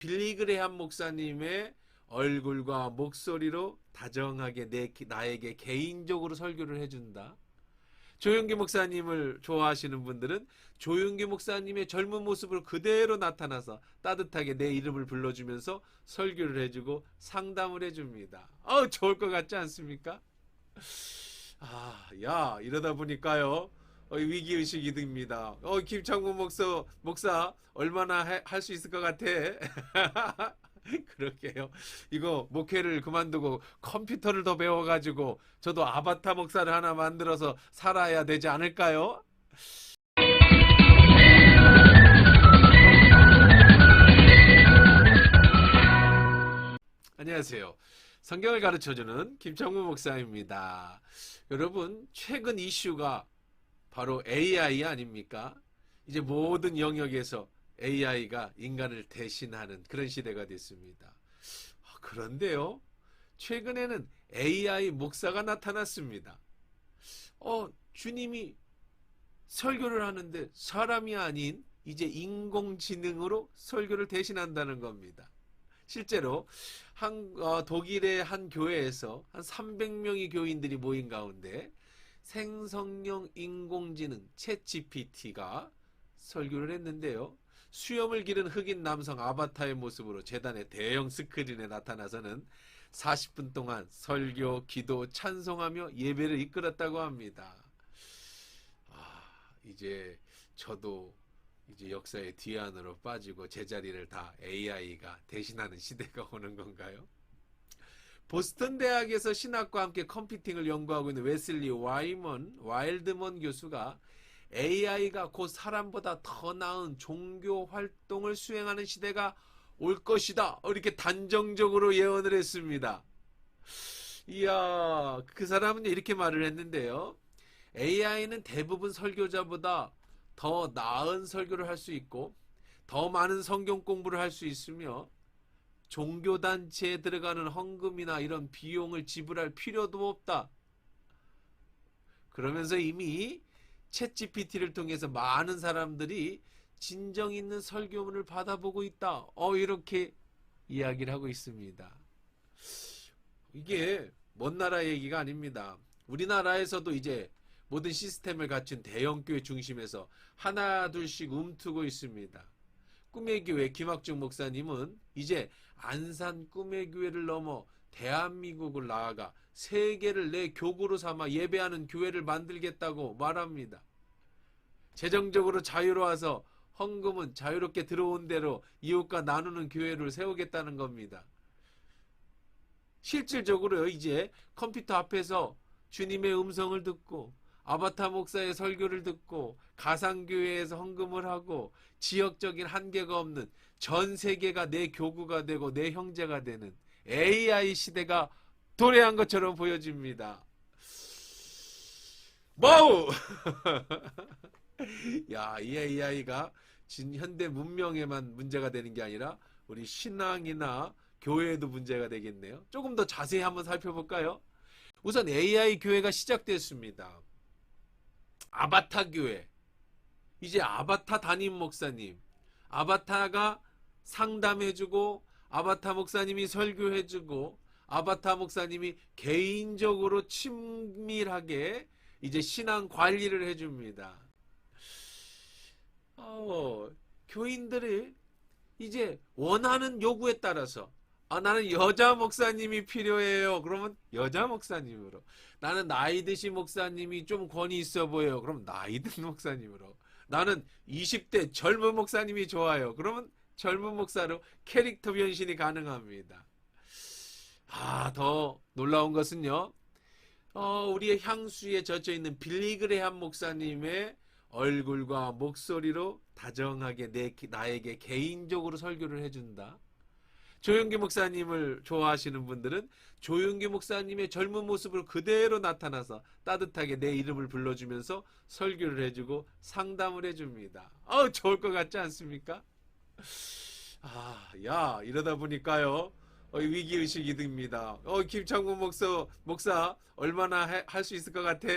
빌리그레함 목사님의 얼굴과 목소리로 다정하게 나에게 개인적으로 설교를 해준다. 조용기 목사님을 좋아하시는 분들은 조용기 목사님의 젊은 모습으로 그대로 나타나서 따뜻하게 내 이름을 불러주면서 설교를 해주고 상담을 해줍니다. 좋을 것 같지 않습니까? 이러다 보니까요. 위기의식이 듭니다. 김창문 목사 얼마나 할 수 있을 것 같아? 그러게요. 이거 목회를 그만두고 컴퓨터를 더 배워가지고 저도 아바타 목사를 하나 만들어서 살아야 되지 않을까요? 안녕하세요. 성경을 가르쳐주는 김창문 목사입니다. 여러분, 최근 이슈가 바로 AI 아닙니까? 이제 모든 영역에서 AI가 인간을 대신하는 그런 시대가 됐습니다. 그런데요, 최근에는 AI 목사가 나타났습니다. 주님이 설교를 하는데 사람이 아닌 이제 인공지능으로 설교를 대신한다는 겁니다. 실제로 독일의 한 교회에서 한 300명의 교인들이 모인 가운데 생성형 인공지능 챗GPT가 설교를 했는데요. 수염을 기른 흑인 남성 아바타의 모습으로 재단의 대형 스크린에 나타나서는 40분 동안 설교, 기도, 찬송하며 예배를 이끌었다고 합니다. 이제 저도 이제 역사의 뒤안으로 빠지고 제자리를 다 AI가 대신하는 시대가 오는 건가요? 보스턴 대학에서 신학과 함께 컴퓨팅을 연구하고 있는 웨슬리 와일드먼 교수가 AI가 곧 사람보다 더 나은 종교 활동을 수행하는 시대가 올 것이다. 이렇게 단정적으로 예언을 했습니다. 이야, 그 사람은 이렇게 말을 했는데요. AI는 대부분 설교자보다 더 나은 설교를 할 수 있고 더 많은 성경 공부를 할 수 있으며 종교단체에 들어가는 헌금이나 이런 비용을 지불할 필요도 없다. 그러면서 이미 챗GPT를 통해서 많은 사람들이 진정 있는 설교문을 받아보고 있다. 이렇게 이야기를 하고 있습니다. 이게 먼 나라 얘기가 아닙니다. 우리나라에서도 이제 모든 시스템을 갖춘 대형교회 중심에서 하나 둘씩 움트고 있습니다. 꿈의 교회 김학중 목사님은 이제 안산 꿈의 교회를 넘어 대한민국을 나아가 세계를 내 교구로 삼아 예배하는 교회를 만들겠다고 말합니다. 재정적으로 자유로워서 헌금은 자유롭게 들어온 대로 이웃과 나누는 교회를 세우겠다는 겁니다. 실질적으로 이제 컴퓨터 앞에서 주님의 음성을 듣고 아바타 목사의 설교를 듣고 가상교회에서 헌금을 하고 지역적인 한계가 없는 전 세계가 내 교구가 되고 내 형제가 되는 AI 시대가 도래한 것처럼 보여집니다. 와우! 이 AI가 현대 문명에만 문제가 되는 게 아니라 우리 신앙이나 교회에도 문제가 되겠네요. 조금 더 자세히 한번 살펴볼까요? 우선 AI 교회가 시작됐습니다. 아바타 교회. 이제 아바타 담임 목사님, 아바타가 상담해주고 아바타 목사님이 설교해주고 아바타 목사님이 개인적으로 친밀하게 이제 신앙 관리를 해줍니다. 교인들이 이제 원하는 요구에 따라서 나는 여자 목사님이 필요해요. 그러면 여자 목사님으로. 나는 나이 드신 목사님이 좀 권위 있어 보여요. 그럼 나이 든 목사님으로. 나는 20대 젊은 목사님이 좋아요. 그러면 젊은 목사로 캐릭터 변신이 가능합니다. 더 놀라운 것은요. 우리의 향수에 젖어 있는 빌리그레함 목사님의 얼굴과 목소리로 다정하게 나에게 개인적으로 설교를 해준다. 조용기 목사님을 좋아하시는 분들은 조용기 목사님의 젊은 모습으로 그대로 나타나서 따뜻하게 내 이름을 불러주면서 설교를 해주고 상담을 해줍니다. 좋을 것 같지 않습니까? 이러다 보니까요. 위기의식이 듭니다. 김창문 목사 얼마나 할 수 있을 것 같아?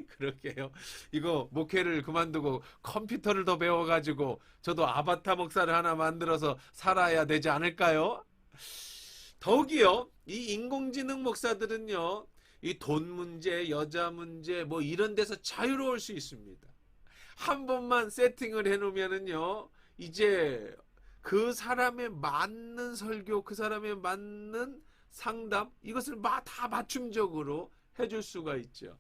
그러게요. 이거 목회를 그만두고 컴퓨터를 더 배워가지고 저도 아바타 목사를 하나 만들어서 살아야 되지 않을까요? 더욱이요, 이 인공지능 목사들은요, 이 돈 문제, 여자 문제, 뭐 이런 데서 자유로울 수 있습니다. 한 번만 세팅을 해놓으면은요, 이제 그 사람에 맞는 설교, 그 사람에 맞는 상담, 이것을 다 맞춤적으로 해줄 수가 있죠.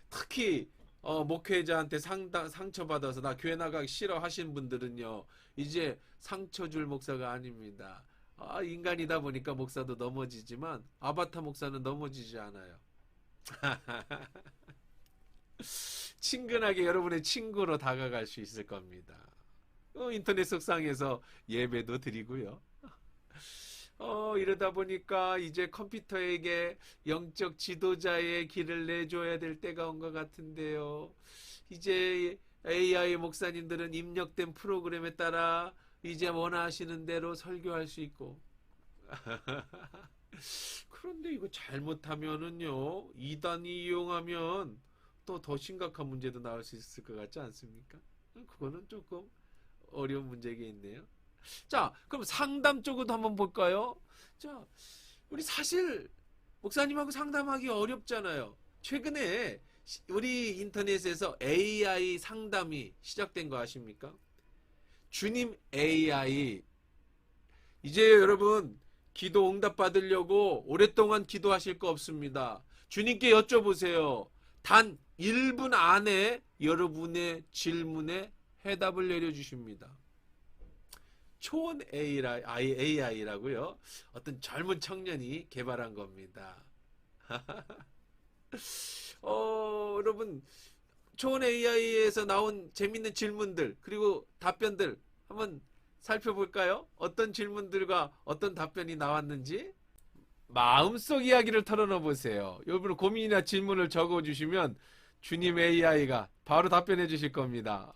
특히 목회자한테 상처받아서 나 교회 나가기 싫어 하신 분들은요, 이제 상처 줄 목사가 아닙니다. 인간이다 보니까 목사도 넘어지지만 아바타 목사는 넘어지지 않아요. 친근하게 여러분의 친구로 다가갈 수 있을 겁니다. 인터넷 속상에서 예배도 드리고요. 이러다 보니까 이제 컴퓨터에게 영적 지도자의 길을 내줘야 될 때가 온 것 같은데요. 이제 AI 목사님들은 입력된 프로그램에 따라 이제 원하시는 대로 설교할 수 있고. 그런데 이거 잘못하면은요, 이단이 이용하면 또 더 심각한 문제도 나올 수 있을 것 같지 않습니까? 그거는 조금 어려운 문제겠네요. 자, 그럼 상담 쪽으로 한번 볼까요? 자, 우리 사실 목사님하고 상담하기 어렵잖아요. 최근에 우리 인터넷에서 AI 상담이 시작된 거 아십니까? 주님 AI. 이제 여러분 기도 응답 받으려고 오랫동안 기도하실 거 없습니다. 주님께 여쭤보세요. 단 1분 안에 여러분의 질문에 해답을 내려주십니다. 초원 AI라고요. 어떤 젊은 청년이 개발한 겁니다. 여러분 초원 AI에서 나온 재밌는 질문들 그리고 답변들 한번 살펴볼까요? 어떤 질문들과 어떤 답변이 나왔는지 마음속 이야기를 털어놓어 보세요. 여러분 고민이나 질문을 적어주시면 주님 AI가 바로 답변해 주실 겁니다.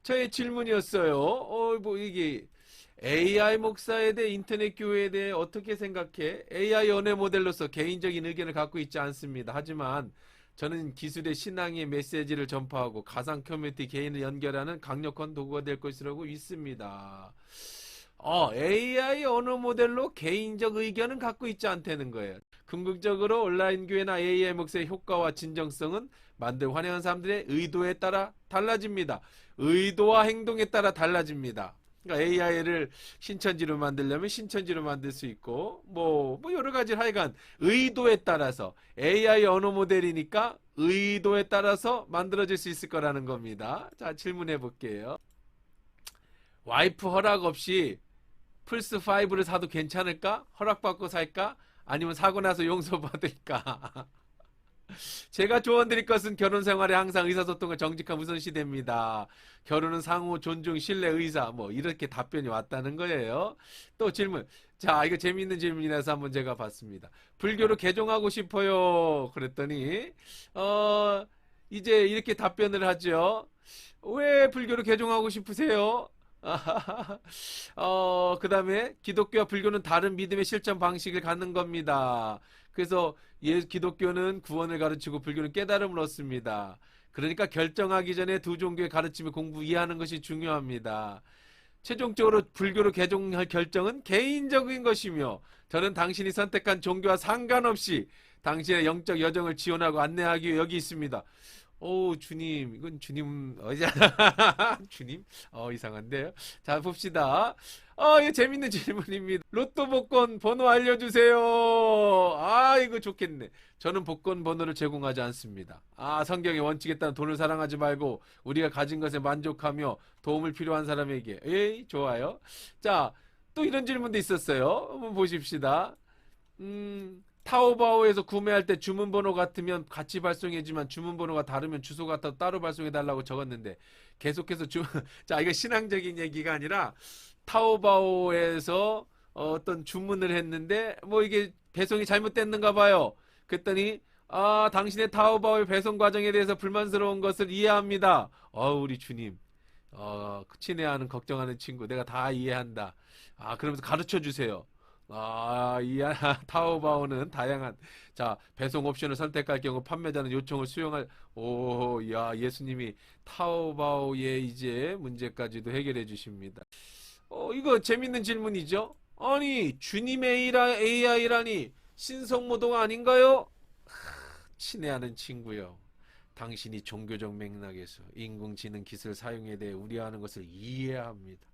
저의 질문이었어요. 이게 AI 목사에 대해 인터넷 교회에 대해 어떻게 생각해? AI 연애 모델로서 개인적인 의견을 갖고 있지 않습니다. 하지만 저는 기술의 신앙의 메시지를 전파하고 가상 커뮤니티 개인을 연결하는 강력한 도구가 될 것이라고 믿습니다. AI 언어 모델로 개인적 의견은 갖고 있지 않다는 거예요. 궁극적으로 온라인 교회나 AI 목사의 효과와 진정성은 만들 환영한 사람들의 의도에 따라 달라집니다. 의도와 행동에 따라 달라집니다. 그러니까 AI를 신천지로 만들려면 신천지로 만들 수 있고 뭐 여러 가지 하여간 의도에 따라서 AI 언어 모델이니까 의도에 따라서 만들어질 수 있을 거라는 겁니다. 자, 질문해 볼게요. 와이프 허락 없이 플스5를 사도 괜찮을까? 허락받고 살까? 아니면 사고 나서 용서받을까? 제가 조언 드릴 것은 결혼 생활에 항상 의사소통과 정직한 우선시대입니다. 결혼은 상호 존중, 신뢰, 의사 이렇게 답변이 왔다는 거예요. 또 질문. 자, 이거 재미있는 질문이라서 한번 제가 봤습니다. 불교로 개종하고 싶어요. 그랬더니 이제 이렇게 답변을 하죠. 왜 불교로 개종하고 싶으세요? 그 다음에 기독교와 불교는 다른 믿음의 실천 방식을 갖는 겁니다. 그래서 기독교는 구원을 가르치고 불교는 깨달음을 얻습니다. 그러니까 결정하기 전에 두 종교의 가르침을 공부 이해하는 것이 중요합니다. 최종적으로 불교로 개종할 결정은 개인적인 것이며 저는 당신이 선택한 종교와 상관없이 당신의 영적 여정을 지원하고 안내하기 위해 여기 있습니다. 주님, 이건 주님, 주님? 이상한데요? 자, 봅시다. 이거 재밌는 질문입니다. 로또 복권 번호 알려주세요. 이거 좋겠네. 저는 복권 번호를 제공하지 않습니다. 성경의 원칙에 따라 돈을 사랑하지 말고 우리가 가진 것에 만족하며 도움을 필요한 사람에게. 좋아요. 자, 또 이런 질문도 있었어요. 한번 보십시다. 타오바오에서 구매할 때 주문번호 같으면 같이 발송해주지만 주문번호가 다르면 주소 같아도 따로 발송해달라고 적었는데 계속해서 자, 이거 신앙적인 얘기가 아니라 타오바오에서 어떤 주문을 했는데 이게 배송이 잘못됐는가 봐요. 그랬더니 당신의 타오바오의 배송 과정에 대해서 불만스러운 것을 이해합니다. 우리 주님, 친애하는 걱정하는 친구 내가 다 이해한다. 그러면서 가르쳐 주세요. 타오바오는 다양한 배송 옵션을 선택할 경우 판매자는 요청을 수용할 예수님이 타오바오의 이제 문제까지도 해결해 주십니다. 이거 재밌는 질문이죠? 아니 주님의 AI라니 신성모독 아닌가요? 친애하는 친구요. 당신이 종교적 맥락에서 인공지능 기술 사용에 대해 우려하는 것을 이해합니다.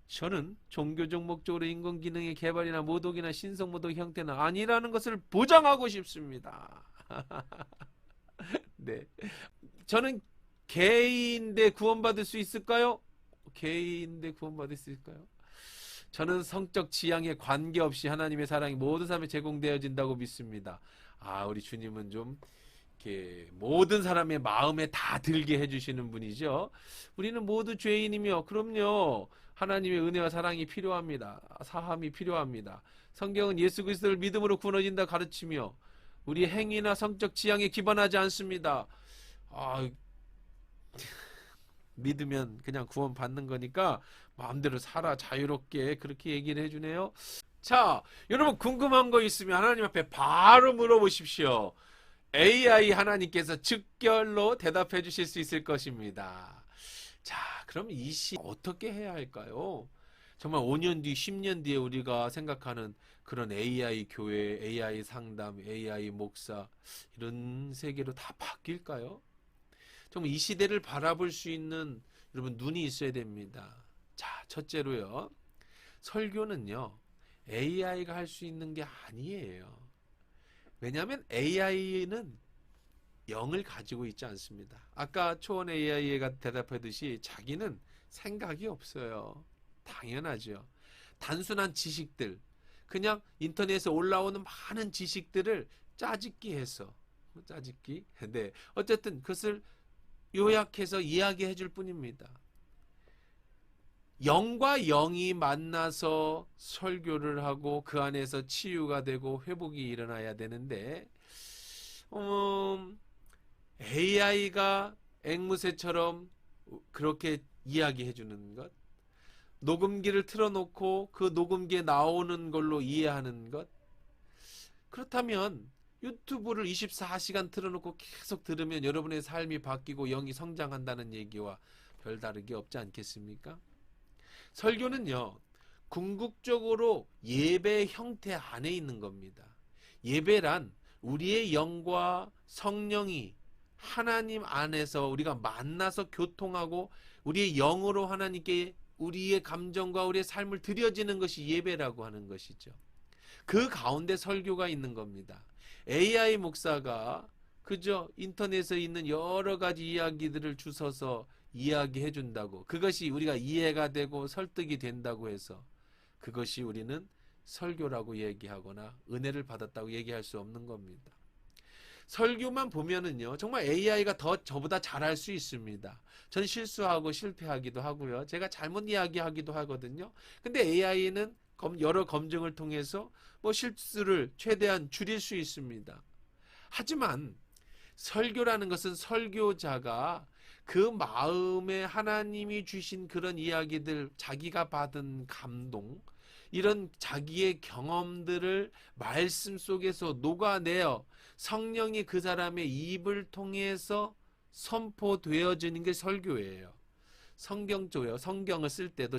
저는 종교적 목적으로 인공지능의 개발이나 모독이나 신성모독 형태는 아니라는 것을 보장하고 싶습니다. 네. 저는 개인인데 구원받을 수 있을까요? 개인인데 구원받을 수 있을까요? 저는 성적 지향에 관계없이 하나님의 사랑이 모든 사람에 제공되어진다고 믿습니다. 우리 주님은 좀 이렇게 모든 사람의 마음에 다 들게 해주시는 분이죠. 우리는 모두 죄인이며 그럼요. 하나님의 은혜와 사랑이 필요합니다. 사함이 필요합니다. 성경은 예수 그리스도를 믿음으로 구원해진다 가르치며 우리 행위나 성적 지향에 기반하지 않습니다. 믿으면 그냥 구원 받는 거니까 마음대로 살아 자유롭게 그렇게 얘기를 해주네요. 자, 여러분 궁금한 거 있으면 하나님 앞에 바로 물어보십시오. AI 하나님께서 즉결로 대답해 주실 수 있을 것입니다. 자, 그럼 이 시 어떻게 해야 할까요? 정말 5년 뒤, 10년 뒤에 우리가 생각하는 그런 AI 교회, AI 상담, AI 목사 이런 세계로 다 바뀔까요? 정말 이 시대를 바라볼 수 있는 여러분 눈이 있어야 됩니다. 자, 첫째로요. 설교는요. AI가 할 수 있는 게 아니에요. 왜냐하면 AI는 영을 가지고 있지 않습니다. 아까 초원 AI가 대답하듯이 자기는 생각이 없어요. 당연하죠. 단순한 지식들, 그냥 인터넷에 올라오는 많은 지식들을 짜집기 해서 네, 어쨌든 그것을 요약해서 이야기해 줄 뿐입니다. 영과 영이 만나서 설교를 하고 그 안에서 치유가 되고 회복이 일어나야 되는데 AI가 앵무새처럼 그렇게 이야기해 주는 것, 녹음기를 틀어놓고 그 녹음기에 나오는 걸로 이해하는 것, 그렇다면 유튜브를 24시간 틀어놓고 계속 들으면 여러분의 삶이 바뀌고 영이 성장한다는 얘기와 별다르게 없지 않겠습니까? 설교는요, 궁극적으로 예배 형태 안에 있는 겁니다. 예배란 우리의 영과 성령이 하나님 안에서 우리가 만나서 교통하고 우리의 영으로 하나님께 우리의 감정과 우리의 삶을 드려지는 것이 예배라고 하는 것이죠. 그 가운데 설교가 있는 겁니다. AI 목사가 그저 인터넷에 있는 여러 가지 이야기들을 주워서 이야기해 준다고, 그것이 우리가 이해가 되고 설득이 된다고 해서 그것이 우리는 설교라고 얘기하거나 은혜를 받았다고 얘기할 수 없는 겁니다. 설교만 보면은요, 정말 AI가 더 저보다 잘할 수 있습니다. 전 실수하고 실패하기도 하고요. 제가 잘못 이야기하기도 하거든요. 근데 AI는 여러 검증을 통해서 실수를 최대한 줄일 수 있습니다. 하지만 설교라는 것은 설교자가 그 마음에 하나님이 주신 그런 이야기들, 자기가 받은 감동, 이런 자기의 경험들을 말씀 속에서 녹아내어 성령이 그 사람의 입을 통해서 선포되어지는 게 설교예요. 성경을 쓸 때도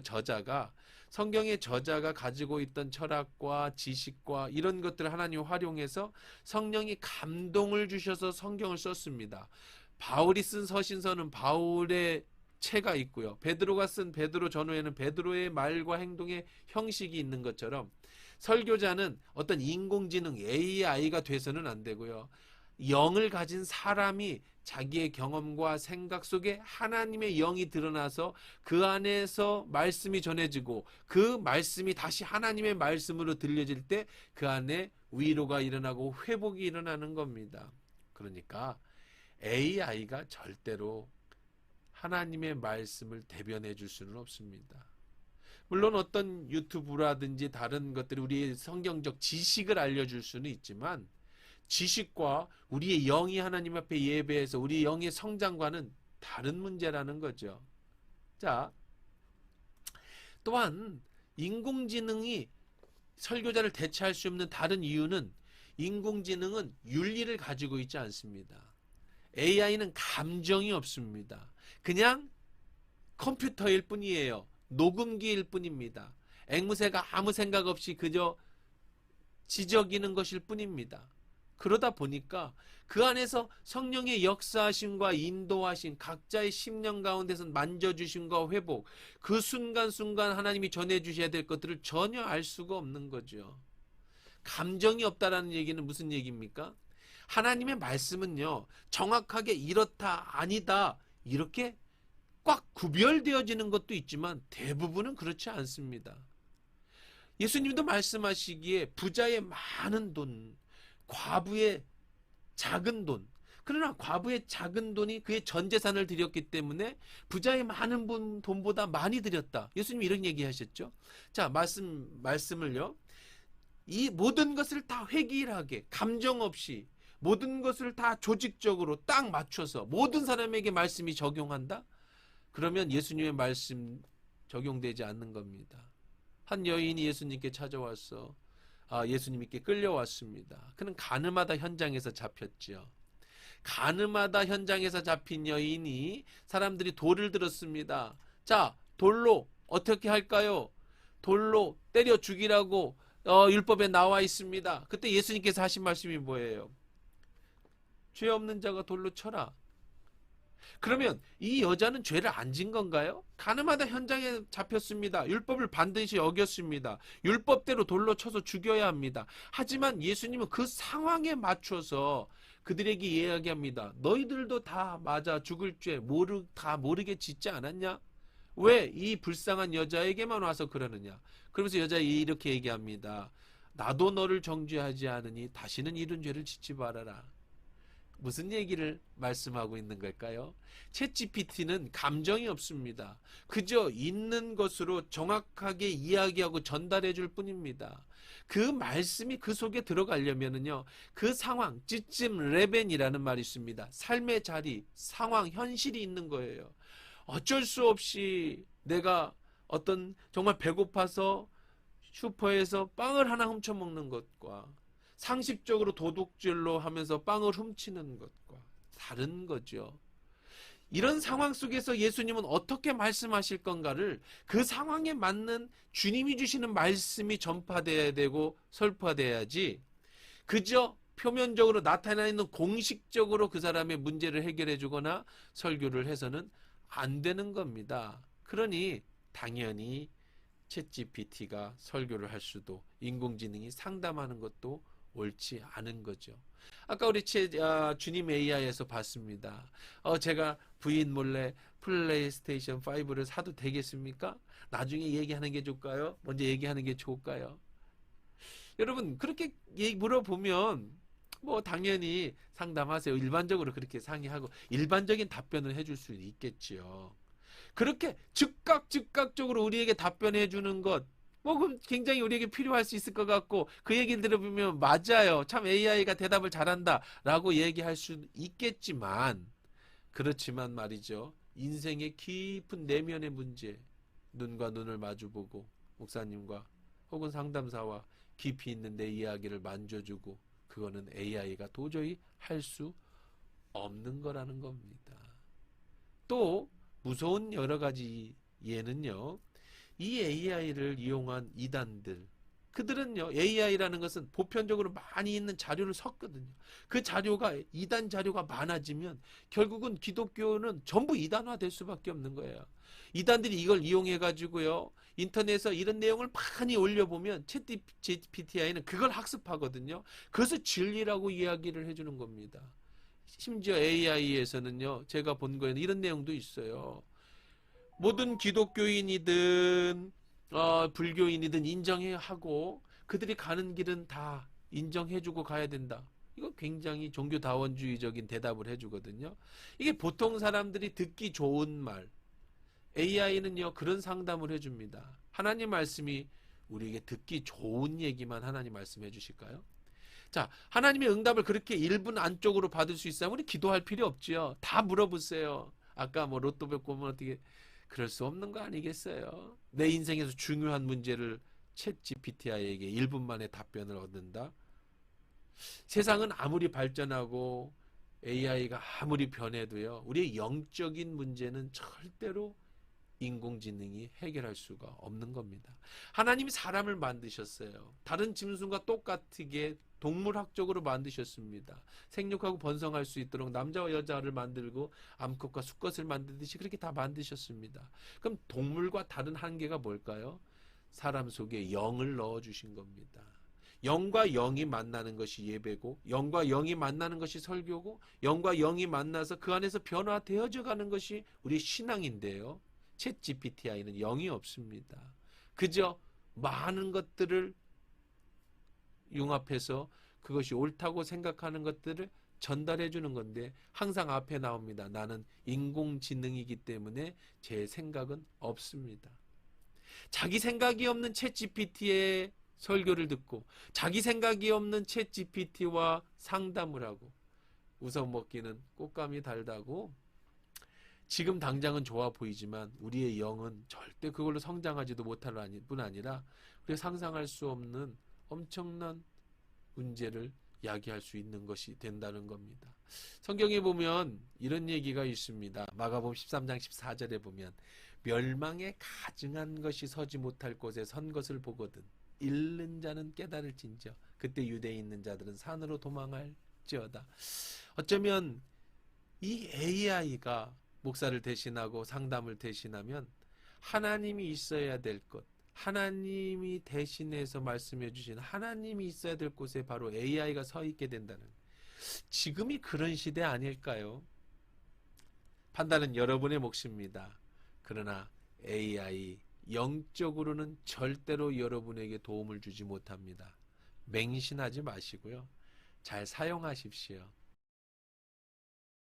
성경의 저자가 가지고 있던 철학과 지식과 이런 것들을 하나님이 활용해서 성령이 감동을 주셔서 성경을 썼습니다. 바울이 쓴 서신서는 바울의 체가 있고요. 베드로가 쓴 베드로 전후에는 베드로의 말과 행동의 형식이 있는 것처럼 설교자는 어떤 인공지능 AI가 돼서는 안 되고요. 영을 가진 사람이 자기의 경험과 생각 속에 하나님의 영이 드러나서 그 안에서 말씀이 전해지고 그 말씀이 다시 하나님의 말씀으로 들려질 때 그 안에 위로가 일어나고 회복이 일어나는 겁니다. 그러니까 AI가 절대로 하나님의 말씀을 대변해 줄 수는 없습니다. 물론 어떤 유튜브라든지 다른 것들이 우리의 성경적 지식을 알려줄 수는 있지만 지식과 우리의 영이 하나님 앞에 예배해서 우리 영의 성장과는 다른 문제라는 거죠. 자, 또한 인공지능이 설교자를 대체할 수 없는 다른 이유는 인공지능은 윤리를 가지고 있지 않습니다. AI는 감정이 없습니다. 그냥 컴퓨터일 뿐이에요. 녹음기일 뿐입니다. 앵무새가 아무 생각 없이 그저 지저귀는 것일 뿐입니다. 그러다 보니까 그 안에서 성령의 역사하심과 인도하심, 각자의 심령 가운데서 만져주심과 회복, 그 순간순간 하나님이 전해주셔야 될 것들을 전혀 알 수가 없는 거죠. 감정이 없다라는 얘기는 무슨 얘기입니까? 하나님의 말씀은요, 정확하게 이렇다, 아니다, 이렇게 꽉 구별되어지는 것도 있지만 대부분은 그렇지 않습니다. 예수님도 말씀하시기에 부자의 많은 돈, 과부의 작은 돈, 그러나 과부의 작은 돈이 그의 전 재산을 드렸기 때문에 부자의 많은 돈보다 많이 드렸다. 예수님이 이런 얘기 하셨죠. 자, 말씀을요. 이 모든 것을 다 획일하게 감정 없이 모든 것을 다 조직적으로 딱 맞춰서 모든 사람에게 말씀이 적용한다? 그러면 예수님의 말씀 적용되지 않는 겁니다. 한 여인이 예수님께 찾아와서 예수님께 끌려왔습니다. 그는 가늠하다 현장에서 잡혔죠. 가늠하다 현장에서 잡힌 여인이 사람들이 돌을 들었습니다. 자, 돌로 어떻게 할까요? 돌로 때려 죽이라고 율법에 나와 있습니다. 그때 예수님께서 하신 말씀이 뭐예요? 죄 없는 자가 돌로 쳐라. 그러면 이 여자는 죄를 안 진 건가요? 가늠하다 현장에 잡혔습니다. 율법을 반드시 어겼습니다. 율법대로 돌로 쳐서 죽여야 합니다. 하지만 예수님은 그 상황에 맞춰서 그들에게 이야기합니다. 너희들도 다 맞아 죽을 죄 다 모르게 짓지 않았냐? 왜 이 불쌍한 여자에게만 와서 그러느냐? 그러면서 여자가 이렇게 얘기합니다. 나도 너를 정죄하지 않으니 다시는 이런 죄를 짓지 말아라. 무슨 얘기를 말씀하고 있는 걸까요? 챗GPT는 감정이 없습니다. 그저 있는 것으로 정확하게 이야기하고 전달해 줄 뿐입니다. 그 말씀이 그 속에 들어가려면은요, 그 상황, 찌찜 레벤이라는 말이 있습니다. 삶의 자리, 상황, 현실이 있는 거예요. 어쩔 수 없이 내가 어떤 정말 배고파서 슈퍼에서 빵을 하나 훔쳐먹는 것과 상식적으로 도둑질로 하면서 빵을 훔치는 것과 다른 거죠. 이런 상황 속에서 예수님은 어떻게 말씀하실 건가를 그 상황에 맞는 주님이 주시는 말씀이 전파돼야 되고 설파돼야지 그저 표면적으로 나타나 있는 공식적으로 그 사람의 문제를 해결해 주거나 설교를 해서는 안 되는 겁니다. 그러니 당연히 챗GPT가 설교를 할 수도 인공지능이 상담하는 것도 옳지 않은 거죠. 아까 우리 주님 AI에서 봤습니다. 제가 부인 몰래 플레이스테이션 5를 사도 되겠습니까? 나중에 얘기하는 게 좋을까요? 먼저 얘기하는 게 좋을까요? 여러분 그렇게 물어보면 뭐 당연히 상담하세요. 일반적으로 그렇게 상의하고 일반적인 답변을 해줄 수 있겠지요. 그렇게 즉각적으로 우리에게 답변해 주는 것 그럼 굉장히 우리에게 필요할 수 있을 것 같고 그 얘기를 들어보면 맞아요. 참 AI가 대답을 잘한다 라고 얘기할 수 있겠지만 그렇지만 말이죠. 인생의 깊은 내면의 문제 눈과 눈을 마주보고 목사님과 혹은 상담사와 깊이 있는 내 이야기를 만져주고 그거는 AI가 도저히 할 수 없는 거라는 겁니다. 또 무서운 여러 가지 예는요. 이 AI를 이용한 이단들 그들은요 AI라는 것은 보편적으로 많이 있는 자료를 섞거든요. 그 자료가 이단 자료가 많아지면 결국은 기독교는 전부 이단화 될 수밖에 없는 거예요. 이단들이 이걸 이용해 가지고요 인터넷에 이런 내용을 많이 올려보면 챗GPT는 그걸 학습하거든요. 그래서 진리라고 이야기를 해주는 겁니다. 심지어 AI에서는요 제가 본 거에는 이런 내용도 있어요. 모든 기독교인이든 불교인이든 인정해야 하고 그들이 가는 길은 다 인정해주고 가야 된다. 이거 굉장히 종교다원주의적인 대답을 해주거든요. 이게 보통 사람들이 듣기 좋은 말. AI는요 그런 상담을 해줍니다. 하나님 말씀이 우리에게 듣기 좋은 얘기만 하나님 말씀해 주실까요? 자, 하나님의 응답을 그렇게 1분 안쪽으로 받을 수 있으면 우리 기도할 필요 없지요. 다 물어보세요. 아까 뭐 로또 뵙고 뭐 어떻게 그럴 수 없는 거 아니겠어요? 내 인생에서 중요한 문제를 챗 GPT에게 1분 만에 답변을 얻는다. 세상은 아무리 발전하고 AI가 아무리 변해도요, 우리의 영적인 문제는 절대로 인공지능이 해결할 수가 없는 겁니다. 하나님이 사람을 만드셨어요. 다른 짐승과 똑같게 동물학적으로 만드셨습니다. 생육하고 번성할 수 있도록 남자와 여자를 만들고 암컷과 수컷을 만들듯이 그렇게 다 만드셨습니다. 그럼 동물과 다른 한계가 뭘까요? 사람 속에 영을 넣어주신 겁니다. 영과 영이 만나는 것이 예배고, 영과 영이 만나는 것이 설교고, 영과 영이 만나서 그 안에서 변화되어져 가는 것이 우리 신앙인데요. 챗 GPT는 영이 없습니다. 그저 많은 것들을 융합해서 그것이 옳다고 생각하는 것들을 전달해 주는 건데 항상 앞에 나옵니다. 나는 인공지능이기 때문에 제 생각은 없습니다. 자기 생각이 없는 챗 GPT의 설교를 듣고 자기 생각이 없는 챗 GPT와 상담을 하고 우선 먹기는 꽃감이 달다고 지금 당장은 좋아 보이지만 우리의 영은 절대 그걸로 성장하지도 못할 뿐 아니라 우리가 상상할 수 없는 엄청난 문제를 야기할 수 있는 것이 된다는 겁니다. 성경에 보면 이런 얘기가 있습니다. 마가복음 13장 14절에 보면 멸망에 가증한 것이 서지 못할 곳에 선 것을 보거든 잃는 자는 깨달을진저 그때 유대에 있는 자들은 산으로 도망할지어다. 어쩌면 이 AI가 목사를 대신하고 상담을 대신하면 하나님이 있어야 될 것, 하나님이 대신해서 말씀해 주신 하나님이 있어야 될 곳에 바로 AI가 서 있게 된다는, 지금이 그런 시대 아닐까요? 판단은 여러분의 몫입니다. 그러나 AI 영적으로는 절대로 여러분에게 도움을 주지 못합니다. 맹신하지 마시고요. 잘 사용하십시오.